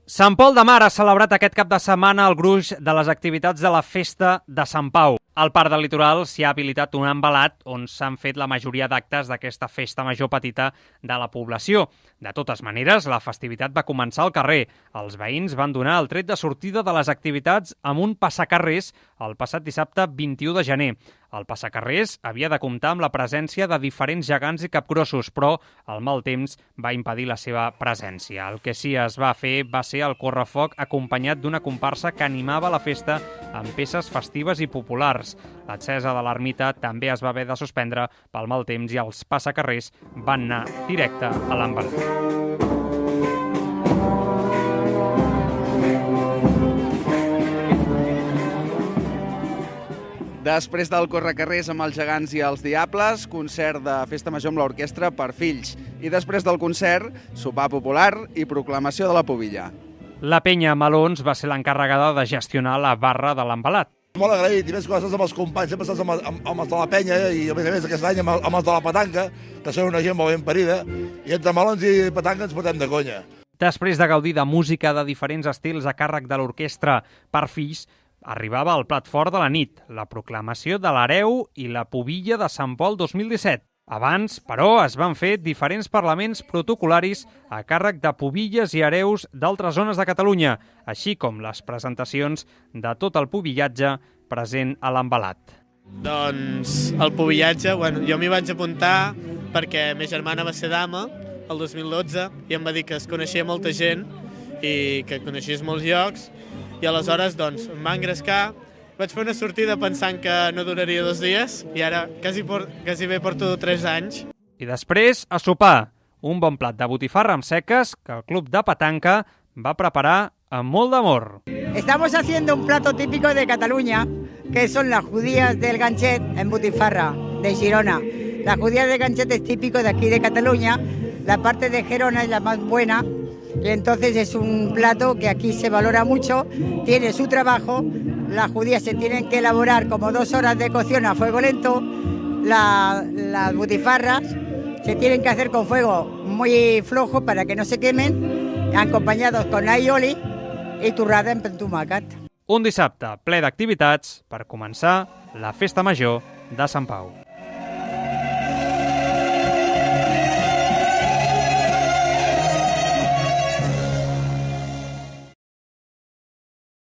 Sant Pol de Mar ha celebrat aquest cap de setmana el gruix de les activitats de la Festa de Sant Pau. Al Parc del Litoral s'hi ha habilitat un embalat on s'han fet la majoria d'actes d'aquesta festa major petita de la població. De totes maneres, la festivitat va començar al carrer. Els veïns van donar el tret de sortida de les activitats amb un passacarrers el passat dissabte 21 de gener. El passacarrers havia de comptar amb la presència de diferents gegants i capgrossos, però el mal temps va impedir la seva presència. El que sí es va fer va ser el correfoc acompanyat d'una comparsa que animava la festa amb peces festives i populars. L'accesa de l'ermita també es va haver de suspendre pel mal temps i els passacarrers van anar directe a l'embalat. Després del correcarrers amb els gegants i els diables, concert de festa major amb l'orquestra per fills. I després del concert, sopar popular i proclamació de la pubilla. La penya Melons va ser l'encarregada de gestionar la barra de l'embalat. Molt agraït, i més coses amb els companys, sempre estàs amb els de la penya i a més aquest any amb els de la petanca, que són una gent molt ben parida, i entre melons i petanca ens fotem de conya. Després de gaudir de música de diferents estils a càrrec de l'orquestra per fills, arribava el plat fort de la nit, la proclamació de l'hereu i la pubilla de Sant Pol 2017. Abans, però, es van fer diferents parlaments protocolaris a càrrec de pubilles i hereus d'altres zones de Catalunya, així com les presentacions de tot el pubillatge present a l'embalat. Doncs el pubillatge, jo m'hi vaig apuntar perquè ma germana va ser dama el 2012 i em va dir que es coneixia molta gent i que coneixies molts llocs i aleshores doncs em va engrescar. Vaig fer una sortida pensant que no duraria 2 dies i ara quasi bé porto 3 anys. I després, a sopar, un bon plat de botifarra amb seques que el Club de Petanca va preparar amb molt d'amor. Estamos haciendo un plato típico de Cataluña, que son las judías del ganchet en butifarra, de Girona. Las judías del ganchet es típico de aquí de Cataluña, la parte de Gerona es la más buena, y entonces es un plato que aquí se valora mucho, tiene su trabajo. Las judías se tienen que elaborar como 2 horas de cocción a fuego lento. Las butifarras se tienen que hacer con fuego muy flojo para que no se quemen, acompañados con aioli i torrada en tomàquet. Un dissabte ple d'activitats per començar la Festa Major de Sant Pau.